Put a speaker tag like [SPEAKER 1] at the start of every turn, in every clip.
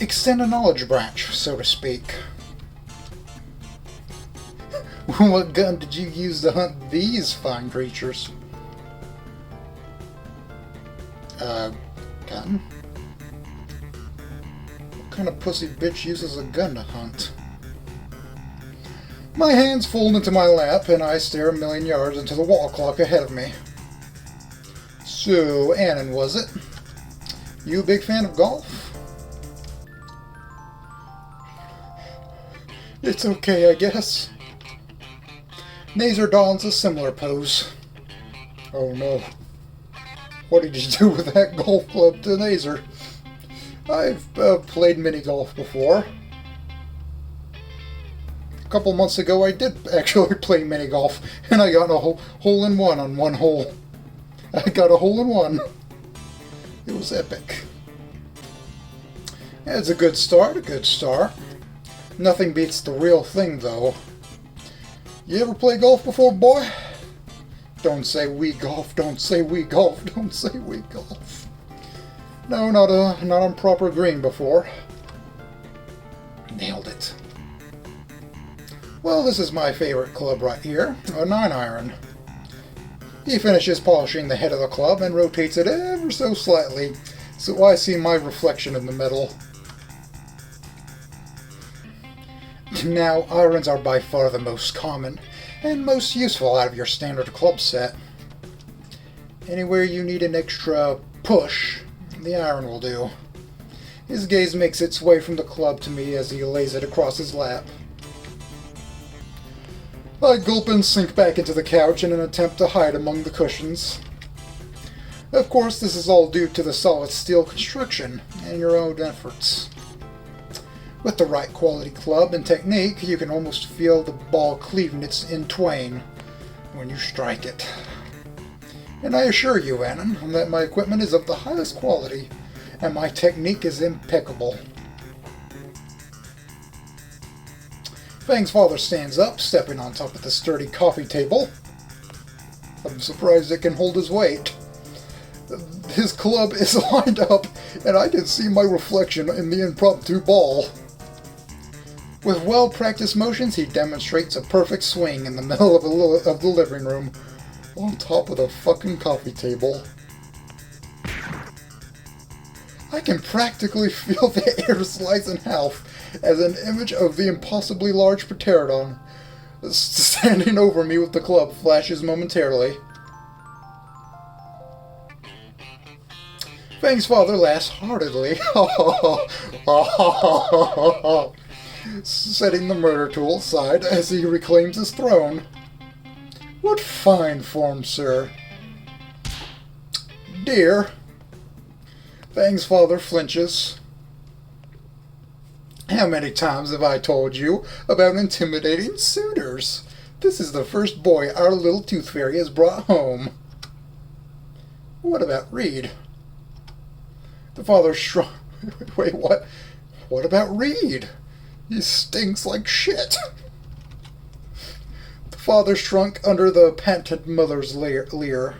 [SPEAKER 1] extend a knowledge branch, so to speak. What gun did you use to hunt these fine creatures? Gun? What kind of pussy bitch uses a gun to hunt? My hands fold into my lap, and I stare a million yards into the wall clock ahead of me. So, Annan, was it? You a big fan of golf? It's okay, I guess. Naser dons a similar pose. Oh no. What did you do with that golf club to Naser? I've played mini-golf before. A couple months ago I did actually play mini-golf, and I got a hole-in-one on one hole. I got a hole-in-one. It was epic. It's a good start, Nothing beats the real thing, though. You ever play golf before, boy? Don't say we golf, don't say we golf, don't say we golf. No, not on proper green before. Nailed it. Well, this is my favorite club right here, a 9-iron. He finishes polishing the head of the club and rotates it ever so slightly, so I see my reflection in the middle. Now, irons are by far the most common and most useful out of your standard club set. Anywhere you need an extra push, the iron will do. His gaze makes its way from the club to me as he lays it across his lap. I gulp and sink back into the couch in an attempt to hide among the cushions. Of course, this is all due to the solid steel construction and your own efforts. With the right quality club and technique, you can almost feel the ball cleaving it in twain when you strike it. And I assure you, Annan, that my equipment is of the highest quality, and my technique is impeccable. Fang's father stands up, stepping on top of the sturdy coffee table. I'm surprised it can hold his weight. His club is lined up, and I can see my reflection in the impromptu ball. With well-practiced motions, he demonstrates a perfect swing in the middle of the living room, on top of the fucking coffee table. I can practically feel the air slice in half as an image of the impossibly large Troodon standing over me with the club flashes momentarily. Fang's father laughs heartily, setting the murder tool aside as he reclaims his throne. What fine form, sir. Dear. Fang's father flinches. How many times have I told you about intimidating suitors? This is the first boy our little tooth fairy has brought home. What about Reed? The father shrunk. Wait, what? What about Reed? He stinks like shit. The father shrunk under the patent mother's leer.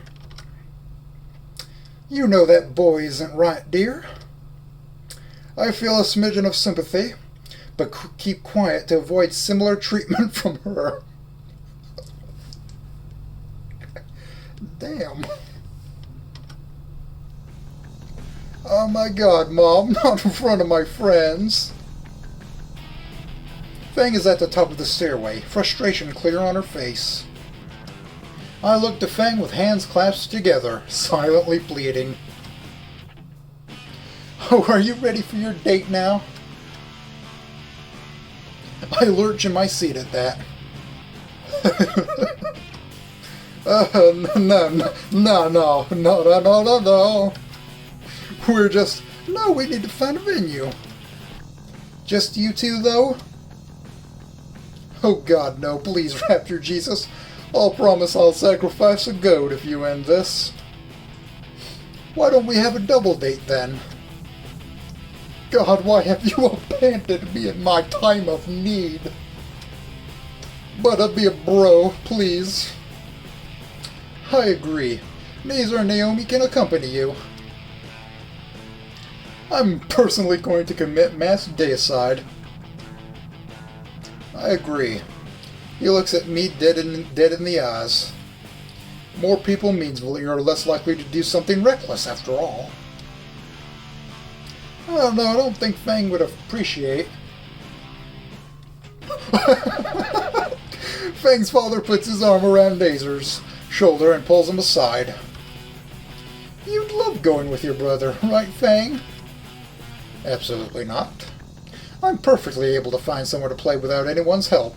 [SPEAKER 1] You know that boy isn't right, dear. I feel a smidgen of sympathy, but keep quiet to avoid similar treatment from her. Damn. Oh my god, Mom, not in front of my friends. Fang is at the top of the stairway, frustration clear on her face. I look to Fang with hands clasped together, silently pleading. Oh, are you ready for your date now? I lurch in my seat at that. No. No, we need to find a venue. Just you two, though? Oh God, no, please, Raptor Jesus. I'll promise I'll sacrifice a goat if you end this. Why don't we have a double date, then? God, why have you abandoned me in my time of need? But be a bro, please. I agree. Naser and Naomi can accompany you. I'm personally going to commit mass deicide. I agree. He looks at me dead in the eyes. More people means you're less likely to do something reckless, after all. Oh no, I don't think Fang would appreciate. Fang's father puts his arm around Naser's shoulder and pulls him aside. You'd love going with your brother, right, Fang? Absolutely not. I'm perfectly able to find somewhere to play without anyone's help.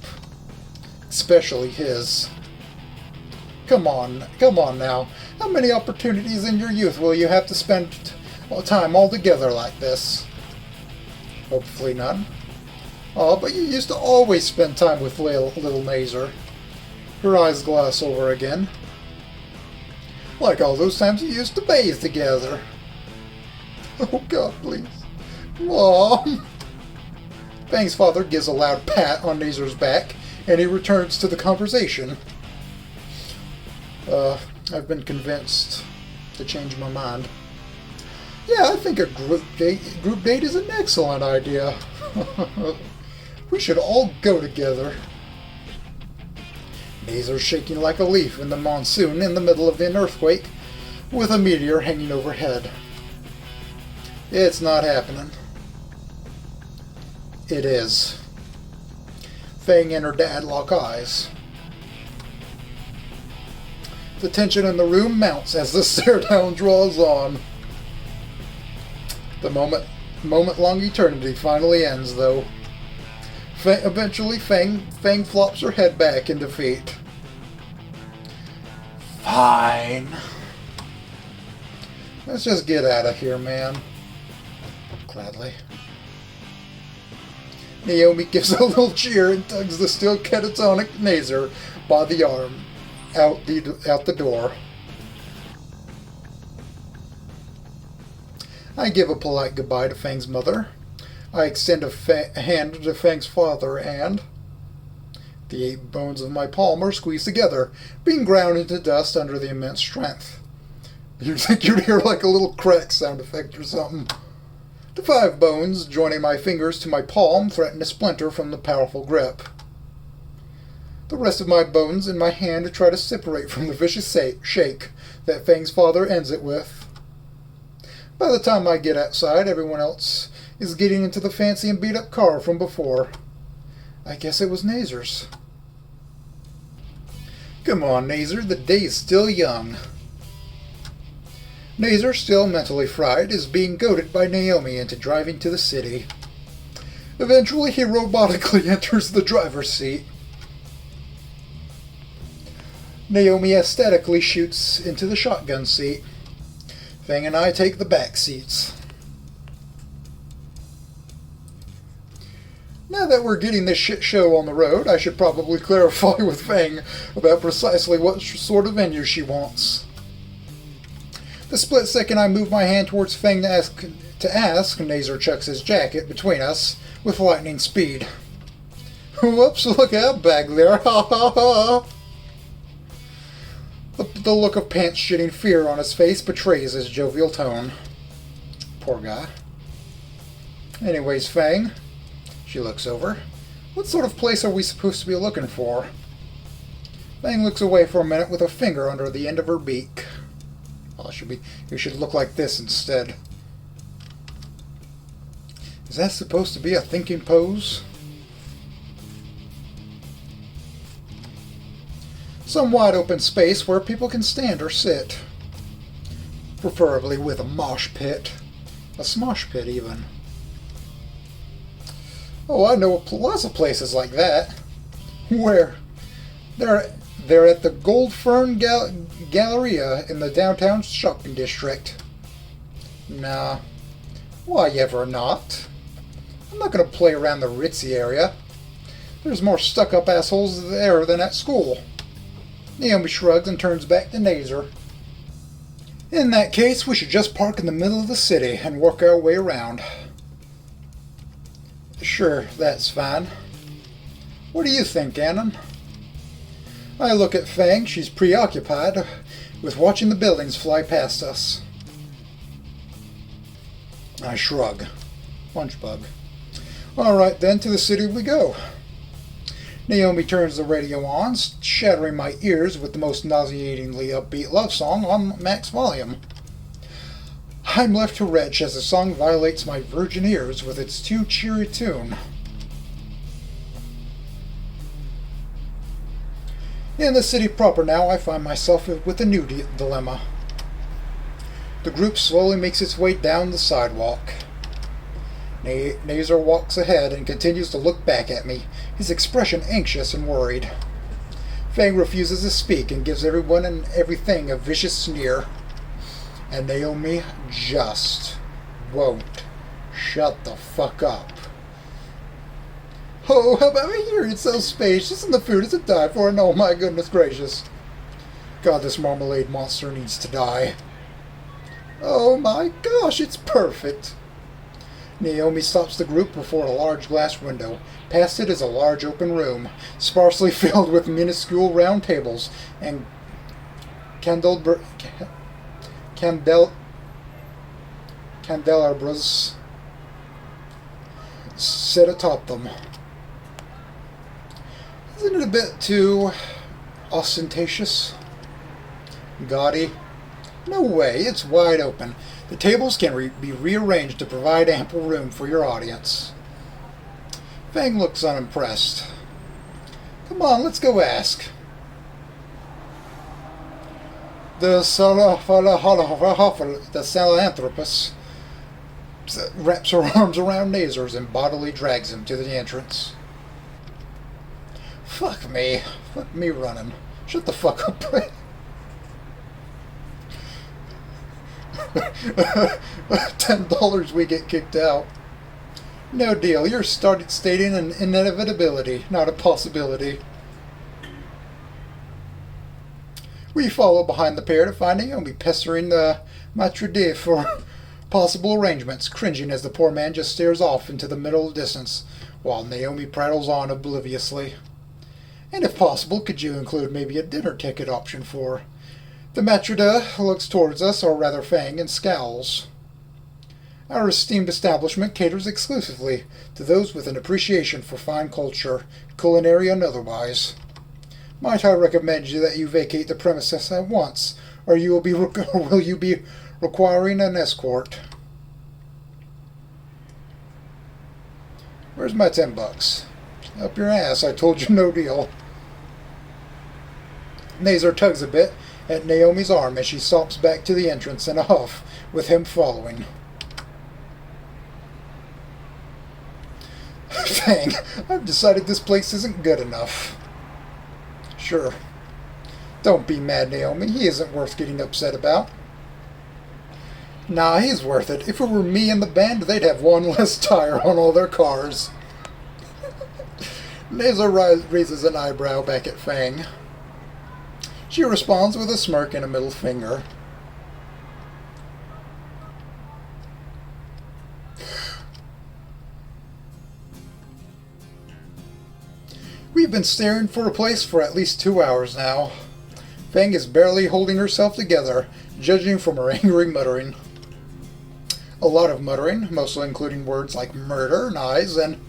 [SPEAKER 1] Especially his. Come on now. How many opportunities in your youth will you have to spend time all together like this? Hopefully none. Oh, but you used to always spend time with little Naser. Her eyes gloss over again. Like all those times you used to bathe together. Oh God, please. Mom! Fang's father gives a loud pat on Naser's back, and he returns to the conversation. I've been convinced to change my mind. Yeah, I think a group date is an excellent idea. We should all go together. Naser's shaking like a leaf in the monsoon in the middle of an earthquake, with a meteor hanging overhead. It's not happening. It is. Fang and her dad lock eyes. The tension in the room mounts as the stare-down draws on. The moment-long eternity finally ends, though. Eventually, Fang flops her head back in defeat. Fine. Let's just get out of here, man. Gladly. Naomi gives a little cheer and tugs the still catatonic Naser by the arm out the door. I give a polite goodbye to Fang's mother. I extend a hand to Fang's father, and the 8 bones of my palm are squeezed together, being ground into dust under the immense strength. You'd think you'd hear like a little crack sound effect or something. The 5 bones, joining my fingers to my palm, threaten to splinter from the powerful grip. The rest of my bones in my hand try to separate from the vicious shake that Fang's father ends it with. By the time I get outside, everyone else is getting into the fancy and beat-up car from before. I guess it was Naser's. Come on, Naser, the day is still young. Naser, still mentally fried, is being goaded by Naomi into driving to the city. Eventually, he robotically enters the driver's seat. Naomi aesthetically shoots into the shotgun seat. Fang and I take the back seats. Now that we're getting this shit show on the road, I should probably clarify with Fang about precisely what sort of venue she wants. The split second I move my hand towards Fang to ask, Naser chucks his jacket between us with lightning speed. Whoops, look out back there, ha ha ha! The look of pants-shitting fear on his face betrays his jovial tone. Poor guy. Anyways, Fang, she looks over. What sort of place are we supposed to be looking for? Fang looks away for a minute with a finger under the end of her beak. Well, it should look like this instead. Is that supposed to be a thinking pose? Some wide open space where people can stand or sit. Preferably with a mosh pit. A smosh pit, even. Oh, I know lots of places like that. Where? They're at the Gold Fern Galleria in the downtown shopping district. Nah. Why ever not? I'm not going to play around the ritzy area. There's more stuck-up assholes there than at school. Naomi shrugs and turns back to Naser. In that case, we should just park in the middle of the city and work our way around. Sure, that's fine. What do you think, Annan? I look at Fang. She's preoccupied with watching the buildings fly past us. I shrug. Lunch bug. Alright then, to the city we go. Naomi turns the radio on, shattering my ears with the most nauseatingly upbeat love song on max volume. I'm left to retch as the song violates my virgin ears with its too cheery tune. In the city proper now, I find myself with a new dilemma. The group slowly makes its way down the sidewalk. Naser walks ahead and continues to look back at me, his expression anxious and worried. Fang refuses to speak and gives everyone and everything a vicious sneer. And Naomi just won't shut the fuck up. Oh, how about here? It's so spacious and the food is to die for, and oh my goodness gracious. God, this marmalade monster needs to die. Oh my gosh, it's perfect. Naomi stops the group before a large glass window. Past it is a large open room, sparsely filled with minuscule round tables and candelabras set atop them. Isn't it a bit too ostentatious? Gaudy? No way, it's wide open. The tables can be rearranged to provide ample room for your audience. Fang looks unimpressed. Come on, let's go ask. The Sahelanthropus wraps her arms around Naser's and bodily drags him to the entrance. Fuck me. Fuck me running. Shut the fuck up. $10 we get kicked out. No deal. You're stating an inevitability, not a possibility. We follow behind the pair to find Naomi pestering the maitre d' for possible arrangements, cringing as the poor man just stares off into the middle distance, while Naomi prattles on obliviously. And if possible, could you include maybe a dinner ticket option for... The maitre d' looks towards us, or rather Fang, and scowls. Our esteemed establishment caters exclusively to those with an appreciation for fine culture, culinary and otherwise. Might I recommend you that you vacate the premises at once, or will you be requiring an escort? Where's my $10? Up your ass, I told you no deal. Naser tugs a bit at Naomi's arm as she stomps back to the entrance in a huff, with him following. Fang, I've decided this place isn't good enough. Sure. Don't be mad, Naomi. He isn't worth getting upset about. Nah, he's worth it. If it were me and the band, they'd have one less tire on all their cars. Naser raises an eyebrow back at Fang. She responds with a smirk and a middle finger. We've been staring for a place for at least 2 hours now. Fang is barely holding herself together, judging from her angry muttering. A lot of muttering, mostly including words like murder, knives, and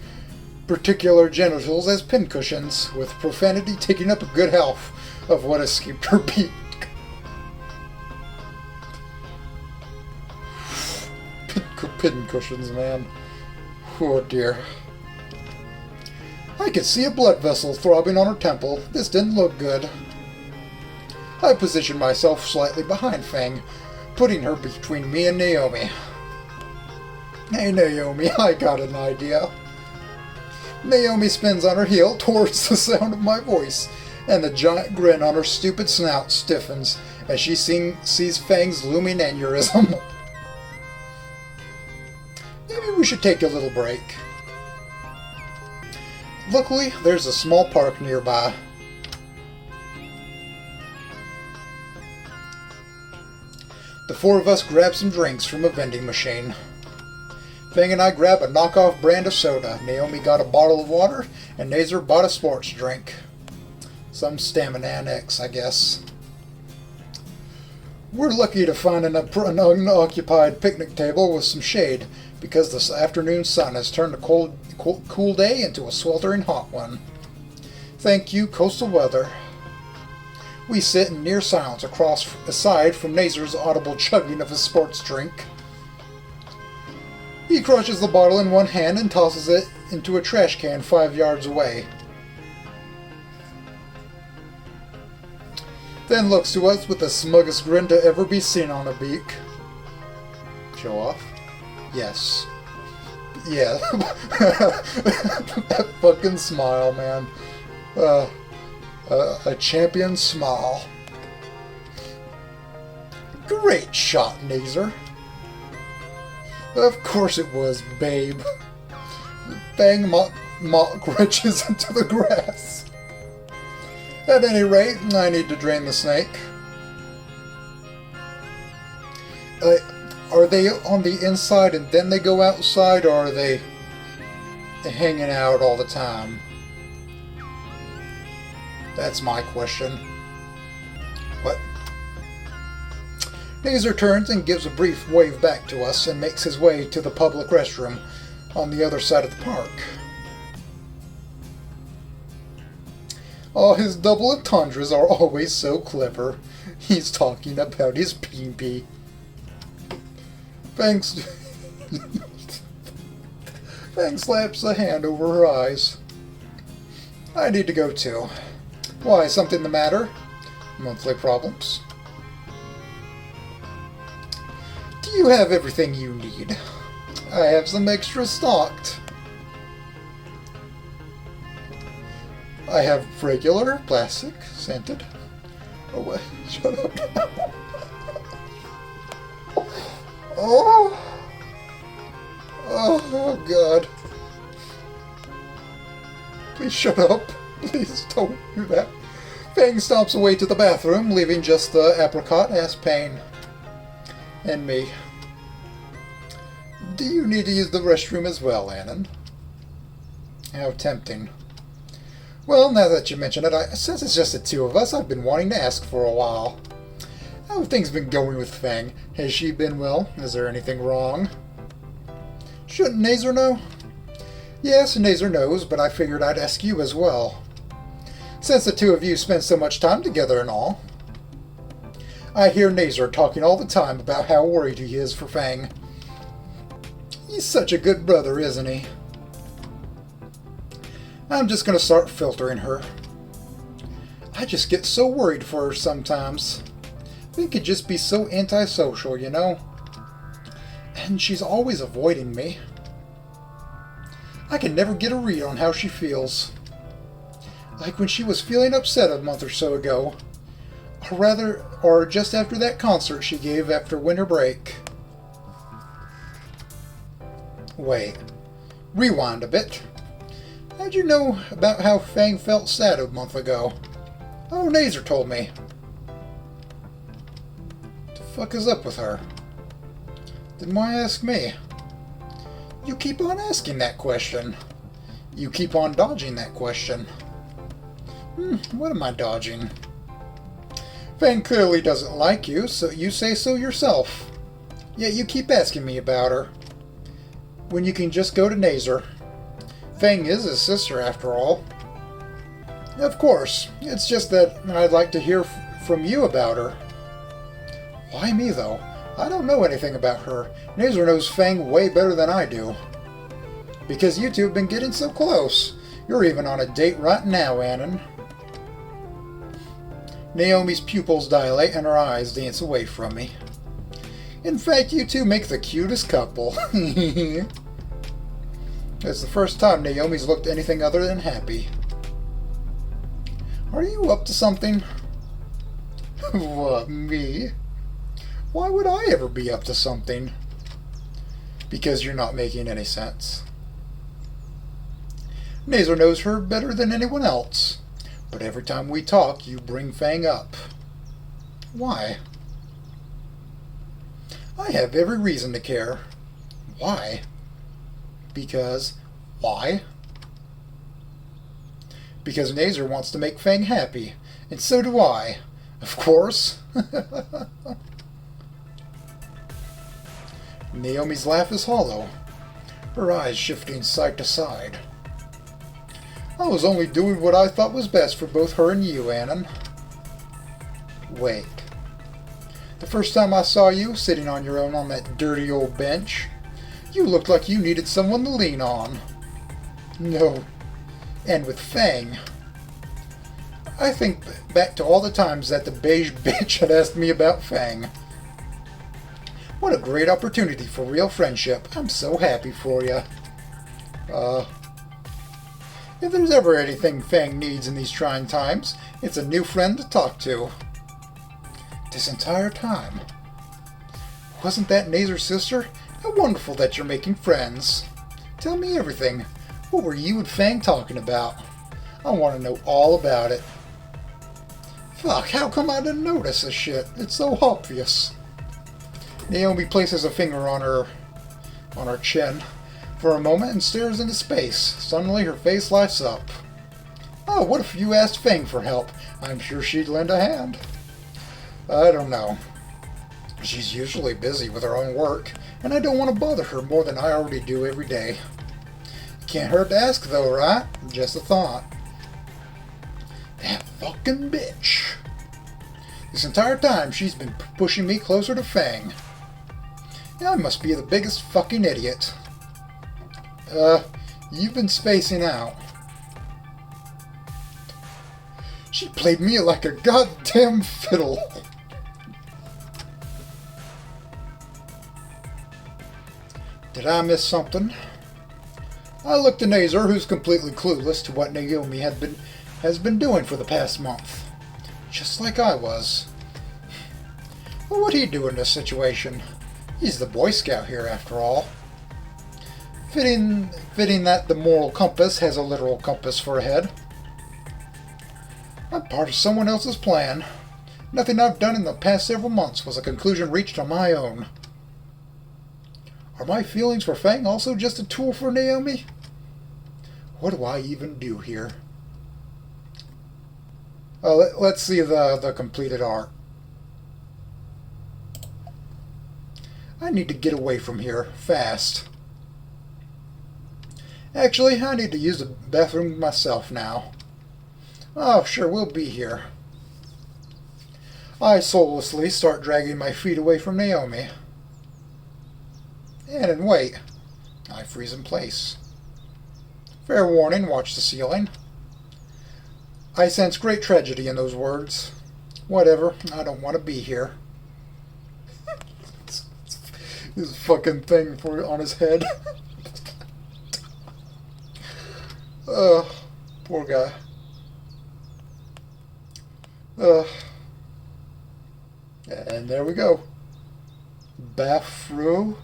[SPEAKER 1] particular genitals as pincushions, with profanity taking up a good half of what escaped her beak. Pincushions, man. Oh dear. I could see a blood vessel throbbing on her temple. This didn't look good. I positioned myself slightly behind Fang, putting her between me and Naomi. Hey Naomi, I got an idea. Naomi spins on her heel towards the sound of my voice, and the giant grin on her stupid snout stiffens as she sees Fang's looming aneurysm. Maybe we should take a little break. Luckily, there's a small park nearby. The four of us grab some drinks from a vending machine. Fang and I grab a knockoff brand of soda. Naomi got a bottle of water, and Naser bought a sports drink. Some Stamina X, I guess. We're lucky to find an unoccupied picnic table with some shade, because this afternoon sun has turned a cool day into a sweltering hot one. Thank you, coastal weather. We sit in near silence aside from Naser's audible chugging of his sports drink. He crushes the bottle in one hand and tosses it into a trash can 5 yards away. Then looks to us with the smuggest grin to ever be seen on a beak. Show off? Yes. Yeah. That fucking smile, man. A champion smile. Great shot, Naser. Of course it was, babe. Fang mock reaches into the grass. At any rate, I need to drain the snake. Are they on the inside and then they go outside, or are they hanging out all the time? That's my question. What? Naser turns and gives a brief wave back to us and makes his way to the public restroom on the other side of the park. Oh, his double entendres are always so clever. He's talking about his pee-pee. Fang slaps a hand over her eyes. I need to go too. Why, something the matter? Monthly problems. Do you have everything you need? I have some extra stocked. I have regular, plastic, scented. Oh, wait, shut up. Oh, God. Please shut up. Please don't do that. Fang stomps away to the bathroom, leaving just the apricot-ass Pain. And me. Do you need to use the restroom as well, Annan? How tempting. Well, now that you mention it, since it's just the two of us, I've been wanting to ask for a while. How have things been going with Fang? Has she been well? Is there anything wrong? Shouldn't Naser know? Yes, Naser knows, but I figured I'd ask you as well. Since the two of you spend so much time together and all. I hear Naser talking all the time about how worried he is for Fang. He's such a good brother, isn't he? I'm just going to start filtering her. I just get so worried for her sometimes. Fang could just be so antisocial, you know? And she's always avoiding me. I can never get a read on how she feels. Like when she was feeling upset a month or so ago. Or just after that concert she gave after winter break. Wait. Rewind a bit. How'd you know about how Fang felt sad a month ago? Oh, Naser told me. What the fuck is up with her? Then why ask me? You keep on asking that question. You keep on dodging that question. What am I dodging? Fang clearly doesn't like you, so you say so yourself. Yet you keep asking me about her. When you can just go to Naser. Fang is his sister, after all. Of course, it's just that I'd like to hear from you about her. Why me, though? I don't know anything about her. Naser knows Fang way better than I do. Because you two have been getting so close. You're even on a date right now, Annan. Naomi's pupils dilate and her eyes dance away from me. In fact, you two make the cutest couple. It's the first time Naomi's looked anything other than happy. Are you up to something? What, me? Why would I ever be up to something? Because you're not making any sense. Naser knows her better than anyone else. But every time we talk, you bring Fang up. Why? I have every reason to care. Why? Because... why? Because Naser wants to make Fang happy. And so do I. Of course. Naomi's laugh is hollow, her eyes shifting side to side. I was only doing what I thought was best for both her and you, Annan. Wait. The first time I saw you sitting on your own on that dirty old bench, you looked like you needed someone to lean on. No. And with Fang. I think back to all the times that the beige bitch had asked me about Fang. What a great opportunity for real friendship. I'm so happy for you. If there's ever anything Fang needs in these trying times, it's a new friend to talk to. This entire time. Wasn't that Naser's sister? How wonderful that you're making friends. Tell me everything. What were you and Fang talking about? I want to know all about it. Fuck, how come I didn't notice this shit? It's so obvious. Naomi places a finger on her chin for a moment and stares into space. Suddenly her face lights up. Oh, what if you asked Fang for help? I'm sure she'd lend a hand. I don't know. She's usually busy with her own work, and I don't want to bother her more than I already do every day. Can't hurt to ask though, right? Just a thought. That fucking bitch. This entire time she's been pushing me closer to Fang. I must be the biggest fucking idiot. You've been spacing out. She played me like a goddamn fiddle. Did I miss something? I looked to Naser, who's completely clueless to what Naomi has been doing for the past month. Just like I was. What would he do in this situation? He's the Boy Scout here, after all. Fitting that the moral compass has a literal compass for a head. I'm part of someone else's plan. Nothing I've done in the past several months was a conclusion reached on my own. Are my feelings for Fang also just a tool for Naomi? What do I even do here? Let's see the completed art. I need to get away from here, fast. Actually, I need to use the bathroom myself now. Oh, sure, we'll be here. I soullessly start dragging my feet away from Naomi. And then wait. I freeze in place. Fair warning, watch the ceiling. I sense great tragedy in those words. Whatever, I don't want to be here. This fucking thing on his head. Poor guy. And there we go. Bathroom.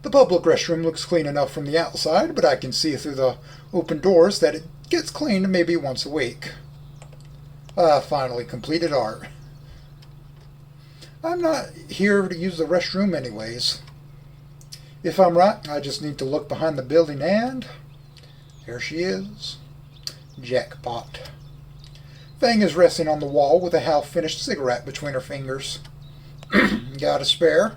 [SPEAKER 1] The public restroom looks clean enough from the outside, but I can see through the open doors that it gets cleaned maybe once a week. Finally completed art. I'm not here to use the restroom anyways. If I'm right, I just need to look behind the building and... there she is. Jackpot. Fang is resting on the wall with a half-finished cigarette between her fingers. Got a spare?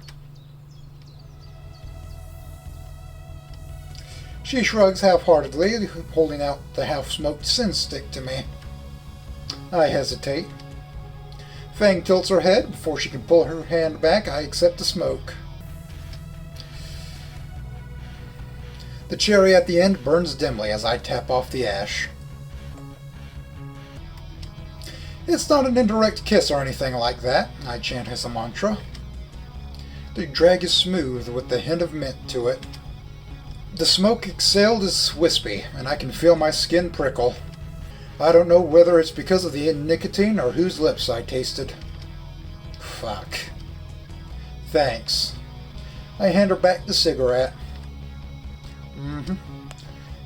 [SPEAKER 1] She shrugs half-heartedly, holding out the half-smoked sin stick to me. I hesitate. Fang tilts her head. Before she can pull her hand back, I accept the smoke. The cherry at the end burns dimly as I tap off the ash. It's not an indirect kiss or anything like that, I chant as a mantra. The drag is smooth with the hint of mint to it. The smoke exhaled is wispy, and I can feel my skin prickle. I don't know whether it's because of the nicotine or whose lips I tasted. Fuck. Thanks. I hand her back the cigarette.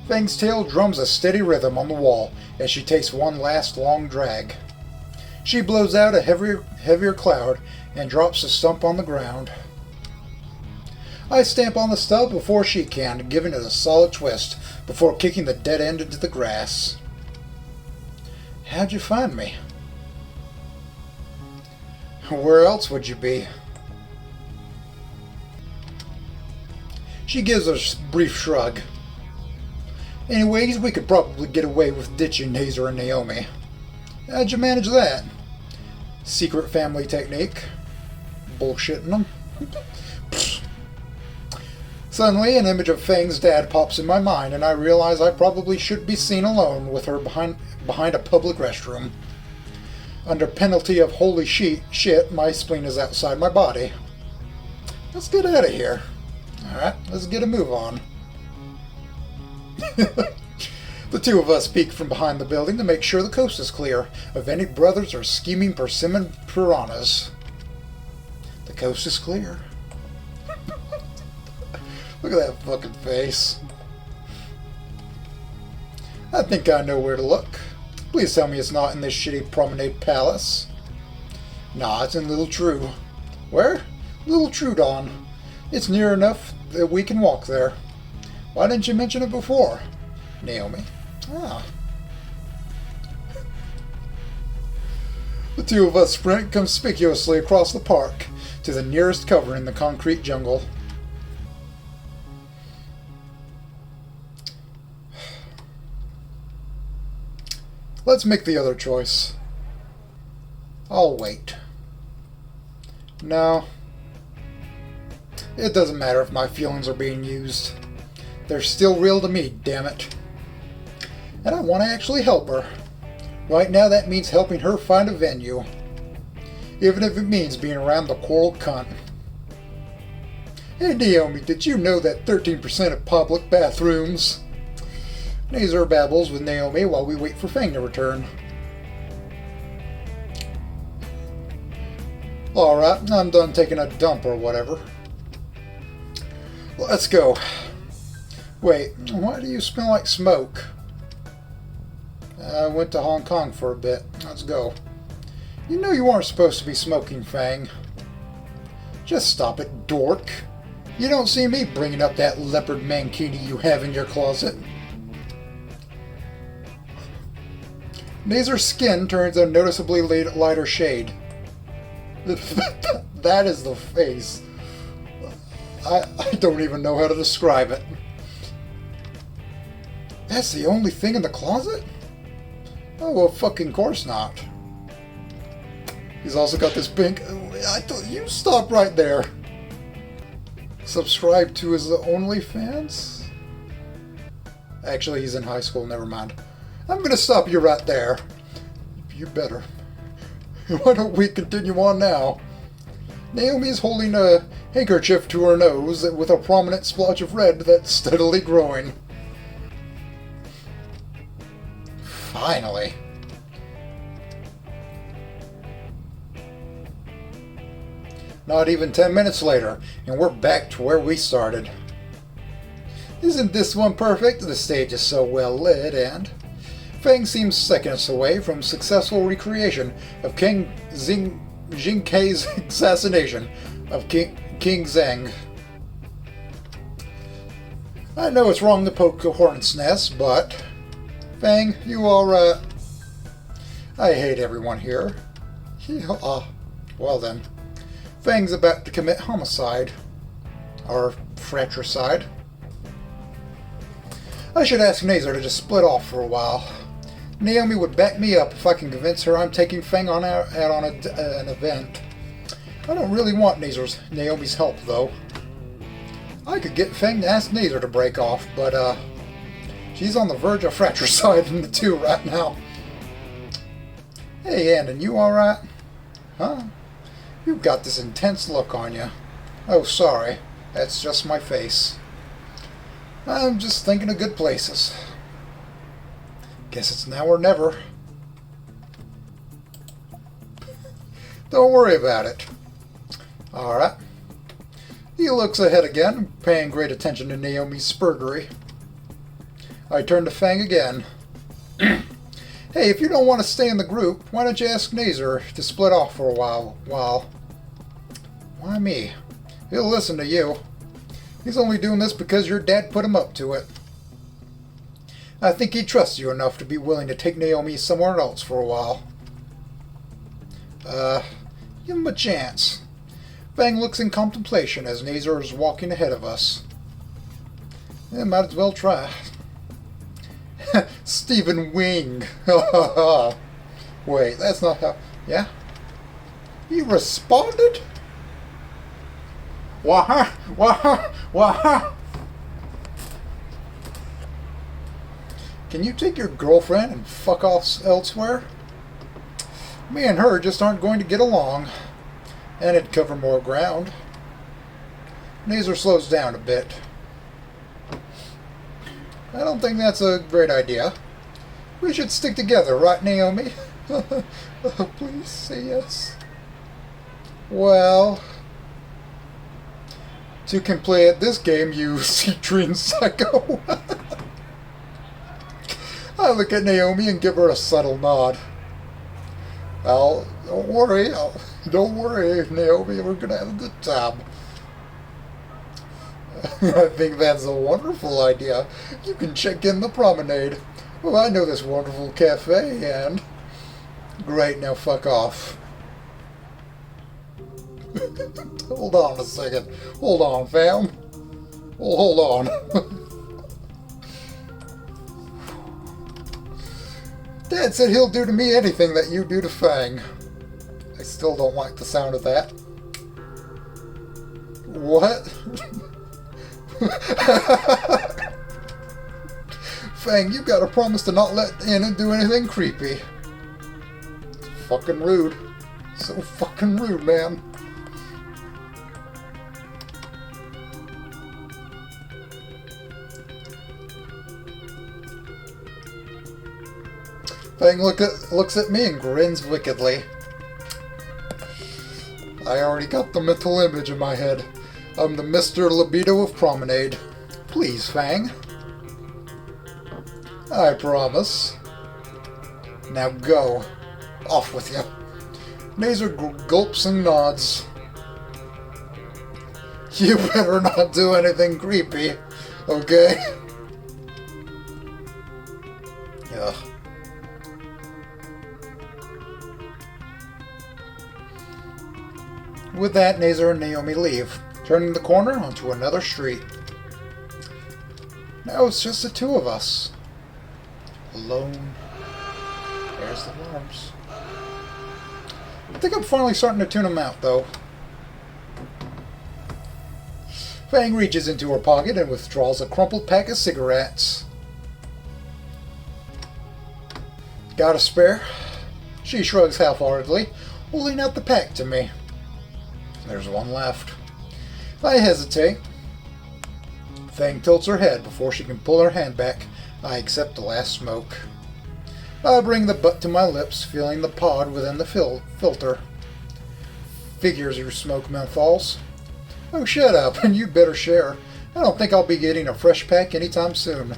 [SPEAKER 1] Fang's tail drums a steady rhythm on the wall as she takes one last long drag. She blows out a heavier cloud and drops the stump on the ground. I stamp on the stub before she can, giving it a solid twist before kicking the dead end into the grass. How'd you find me? Where else would you be? She gives a brief shrug. Anyways, we could probably get away with ditching Naser and Naomi. How'd you manage that? Secret family technique. Bullshitting them. Suddenly, an image of Fang's dad pops in my mind, and I realize I probably shouldn't be seen alone with her behind a public restroom. Under penalty of holy shit, my spleen is outside my body. Let's get out of here. Alright, let's get a move on. The two of us peek from behind the building to make sure the coast is clear of any brothers or scheming persimmon piranhas. The coast is clear. Look at that fucking face. I think I know where to look. Please tell me it's not in this shitty promenade palace. Nah, it's in Little True. Where? Little Troodon. It's near enough that we can walk there. Why didn't you mention it before? Naomi. Ah. The two of us sprint conspicuously across the park to the nearest cover in the concrete jungle. Let's make the other choice. I'll wait. No. It doesn't matter if my feelings are being used. They're still real to me, damn it. And I want to actually help her. Right now that means helping her find a venue. Even if it means being around the coral cunt. Hey Naomi, did you know that 13% of public bathrooms... Naser babbles with Naomi while we wait for Fang to return. Alright, I'm done taking a dump or whatever. Let's go. Wait, why do you smell like smoke? I went to Hong Kong for a bit. Let's go. You know you aren't supposed to be smoking, Fang. Just stop it, dork. You don't see me bringing up that leopard mankini you have in your closet. Naser's skin turns a noticeably lighter shade. That is the face. I don't even know how to describe it. That's the only thing in the closet? Oh, well, fucking course not. He's also got this pink... You stop right there. Subscribe to his OnlyFans? Actually, he's in high school, never mind. I'm gonna stop you right there. You better. Why don't we continue on now? Naomi is holding a handkerchief to her nose with a prominent splotch of red that's steadily growing. Finally. Not even 10 minutes later, and we're back to where we started. Isn't this one perfect? The stage is so well lit, and... Fang seems seconds away from successful recreation of King Jingkei's assassination of King Zhang. I know it's wrong to poke a hornet's nest, but... Fang, you alright? I hate everyone here. Well then. Fang's about to commit homicide. Or fratricide. I should ask Naser to just split off for a while. Naomi would back me up if I can convince her I'm taking Fang out on an event. I don't really want Naomi's help, though. I could get Fang to ask Naser to break off, but, she's on the verge of fratricide in the two right now. Hey, Andon, you alright? Huh? You've got this intense look on you. Oh, sorry. That's just my face. I'm just thinking of good places. Guess it's now or never. Don't worry about it. Alright. He looks ahead again, paying great attention to Naomi's spurgery. I turn to Fang again. Hey, if you don't want to stay in the group, why don't you ask Naser to split off for a while? Why me? He'll listen to you. He's only doing this because your dad put him up to it. I think he trusts you enough to be willing to take Naomi somewhere else for a while. Give him a chance. Fang looks in contemplation as Naser is walking ahead of us. Might as well try. Stephen Wing. Wait, that's not how... Yeah? He responded? Wah-ha! Wah-ha! Wah-ha! Can you take your girlfriend and fuck off elsewhere? Me and her just aren't going to get along. And it'd cover more ground. Naser slows down a bit. I don't think that's a great idea. We should stick together, right, Naomi? Please say yes. Well... You can play at this game, you citrine psycho. I look at Naomi and give her a subtle nod. Don't worry, Naomi, we're gonna have a good time. I think that's a wonderful idea. You can check in the promenade. Well, I know this wonderful cafe, and... Great, now fuck off. Hold on a second. Hold on, fam. Hold on. Dad said he'll do to me anything that you do to Fang. I still don't like the sound of that. What? Fang, you gotta promise to not let in and do anything creepy. It's fucking rude. So fucking rude, man. Fang looks at me and grins wickedly. I already got the mental image in my head. I'm the Mr. Libido of Promenade. Please, Fang. I promise. Now go. Off with you. Naser gulps and nods. You better not do anything creepy, okay? Ugh. With that, Naser and Naomi leave, turning the corner onto another street. Now it's just the two of us. Alone. There's the alarms. I think I'm finally starting to tune them out, though. Fang reaches into her pocket and withdraws a crumpled pack of cigarettes. Got a spare? She shrugs half-heartedly, holding out the pack to me. There's one left. I hesitate. Fang tilts her head before she can pull her hand back. I accept the last smoke. I bring the butt to my lips, feeling the pod within the filter. Figures your smoke menthols. Oh, shut up, and you'd better share. I don't think I'll be getting a fresh pack anytime soon.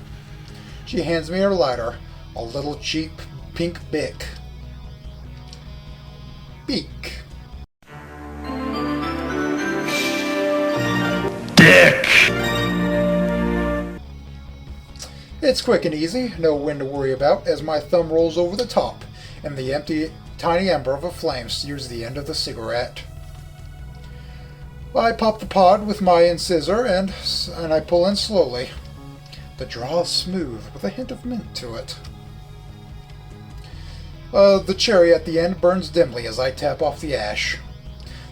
[SPEAKER 1] She hands me her lighter, a little cheap pink Bic. Beak.
[SPEAKER 2] Dick!
[SPEAKER 1] It's quick and easy, no wind to worry about, as my thumb rolls over the top, and the empty, tiny ember of a flame sears the end of the cigarette. I pop the pod with my incisor, and I pull in slowly. The draw is smooth, with a hint of mint to it. The cherry at the end burns dimly as I tap off the ash.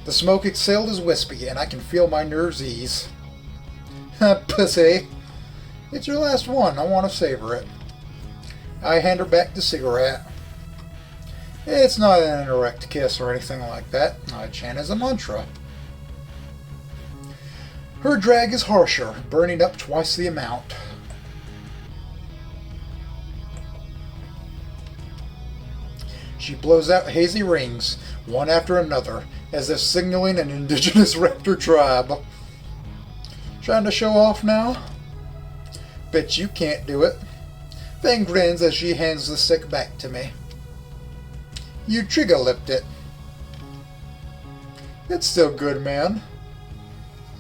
[SPEAKER 1] The smoke exhaled is wispy, and I can feel my nerves ease. Pussy. It's your last one. I want to savor it. I hand her back the cigarette. It's not an erect kiss or anything like that. I chant as a mantra. Her drag is harsher, burning up twice the amount. She blows out hazy rings, one after another, as if signaling an indigenous raptor tribe. Trying to show off now? Bet you can't do it. Fang grins as she hands the stick back to me. You trigger-lipped it. It's still good, man.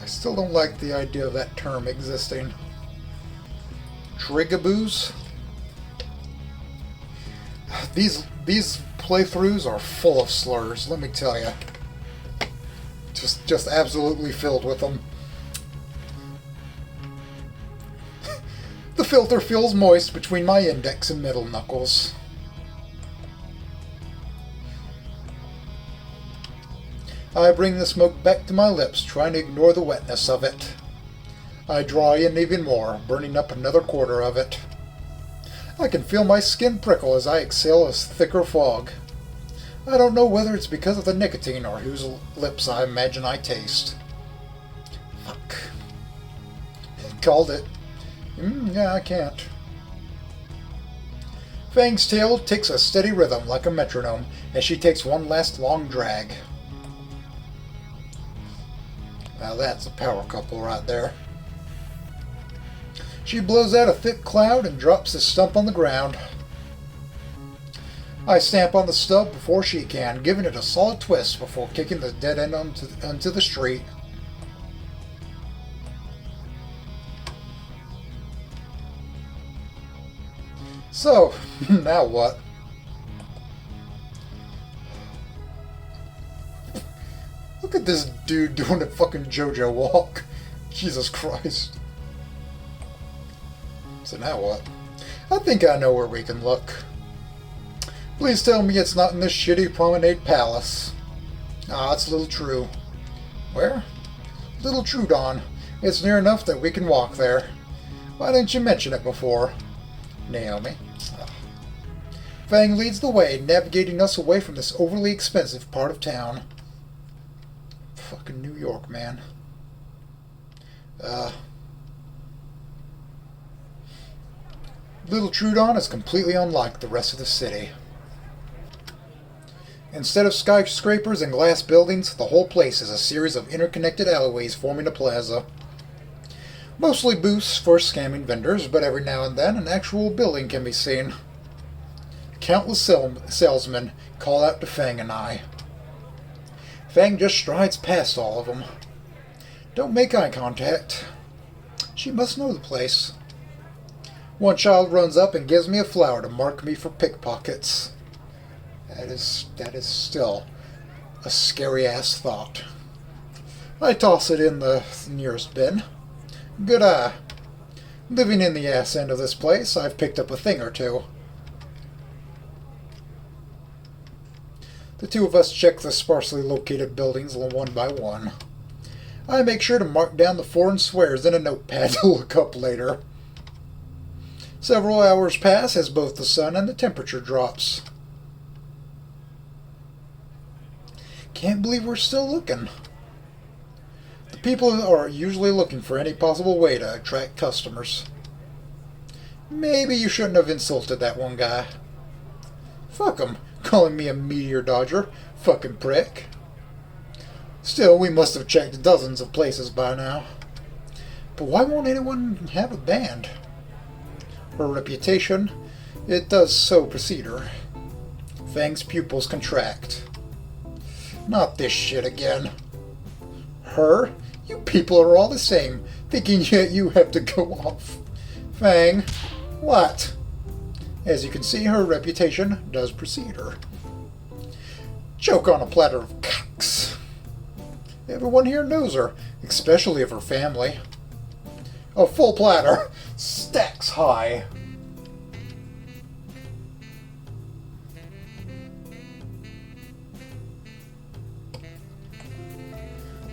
[SPEAKER 1] I still don't like the idea of that term existing. Trigaboos? These playthroughs are full of slurs, let me tell you. just absolutely filled with them. The filter feels moist between my index and middle knuckles. I bring the smoke back to my lips, trying to ignore the wetness of it. I draw in even more, burning up another quarter of it. I can feel my skin prickle as I exhale a thicker fog. I don't know whether it's because of the nicotine or whose lips I imagine I taste. Fuck. Called it. Yeah, I can't. Fang's tail takes a steady rhythm like a metronome as she takes one last long drag. Now that's a power couple right there. She blows out a thick cloud and drops the stump on the ground. I stamp on the stub before she can, giving it a solid twist before kicking the dead end onto the street. So, now what? Look at this dude doing a fucking JoJo walk. Jesus Christ. So now what? I think I know where we can look. Please tell me it's not in this shitty promenade palace. Ah, it's Little True. Where? Little Troodon. It's near enough that we can walk there. Why didn't you mention it before? Naomi. Fang leads the way, navigating us away from this overly expensive part of town. Fucking New York, man. Little Troodon is completely unlike the rest of the city. Instead of skyscrapers and glass buildings, the whole place is a series of interconnected alleyways forming a plaza. Mostly booths for scamming vendors, but every now and then an actual building can be seen. Countless salesmen call out to Fang and I. Fang just strides past all of them. Don't make eye contact. She must know the place. One child runs up and gives me a flower to mark me for pickpockets. That is still a scary-ass thought. I toss it in the nearest bin. Good eye. Living in the ass end of this place, I've picked up a thing or two. The two of us check the sparsely located buildings one by one. I make sure to mark down the foreign swears in a notepad to look up later. Several hours pass as both the sun and the temperature drops. Can't believe we're still looking. The people are usually looking for any possible way to attract customers. Maybe you shouldn't have insulted that one guy. Fuck him, calling me a meteor dodger. Fucking prick. Still, we must have checked dozens of places by now. But why won't anyone have a band? Her reputation, it does so precede her. Fang's pupils contract. Not this shit again. Her? You people are all the same, thinking yet you have to go off. Fang, what? As you can see, her reputation does precede her. Joke on a platter of cocks. Everyone here knows her, especially of her family. A full platter, stacks high.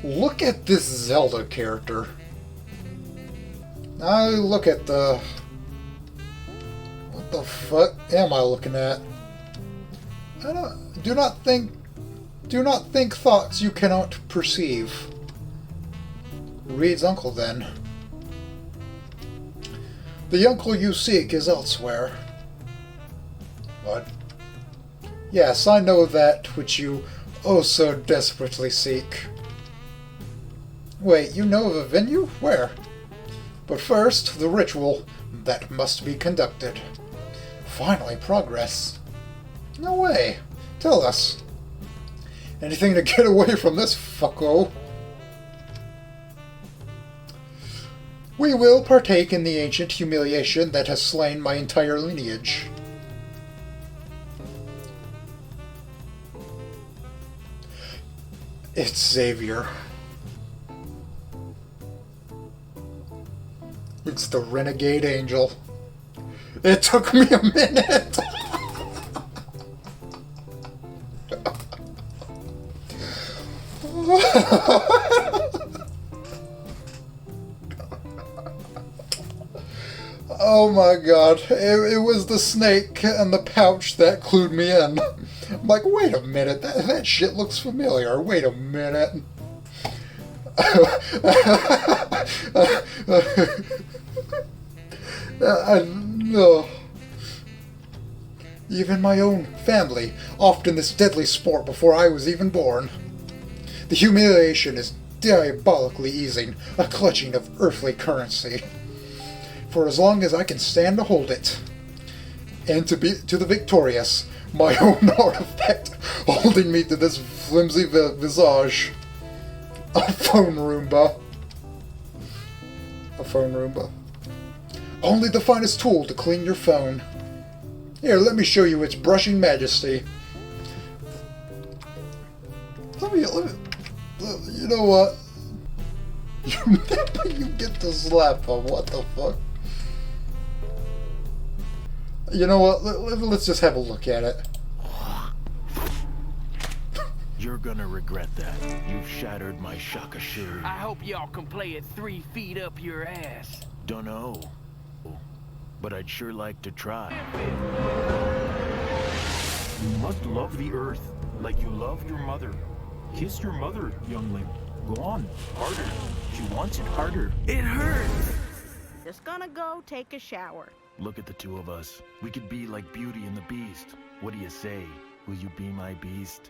[SPEAKER 1] Look at this Zelda character. I look at the... What the fuck am I looking at? Do not think thoughts you cannot perceive. Reed's uncle, then. The uncle you seek is elsewhere. What? Yes, I know that which you oh so desperately seek. Wait, you know of a venue? Where? But first, the ritual that must be conducted. Finally, progress. No way. Tell us. Anything to get away from this fucko? We will partake in the ancient humiliation that has slain my entire lineage. It's Xavier. It's the renegade angel. It took me a minute. Oh my god, it was the snake and the pouch that clued me in. I'm like, wait a minute, that shit looks familiar. Wait a minute. No. Even my own family offed in this deadly sport before I was even born. The humiliation is diabolically easing, a clutching of earthly currency. For as long as I can stand to hold it, and to be to the victorious, my own artifact holding me to this flimsy visage. A phone roomba. A phone roomba. Only the finest tool to clean your phone. Here, let me show you its brushing majesty. Let me, you know what? You get to slap him, what the fuck? You know what, let's just have a look at it.
[SPEAKER 2] You're gonna regret that. You've shattered my shakashuri.
[SPEAKER 3] I hope y'all can play it 3 feet up your ass.
[SPEAKER 2] Dunno. But I'd sure like to try.
[SPEAKER 4] You must love the earth like you love your mother. Kiss your mother, youngling. Go on, harder. She wants it harder.
[SPEAKER 3] It hurts.
[SPEAKER 5] Just gonna go take a shower.
[SPEAKER 2] Look at the two of us. We could be like Beauty and the Beast. What do you say? Will you be my beast?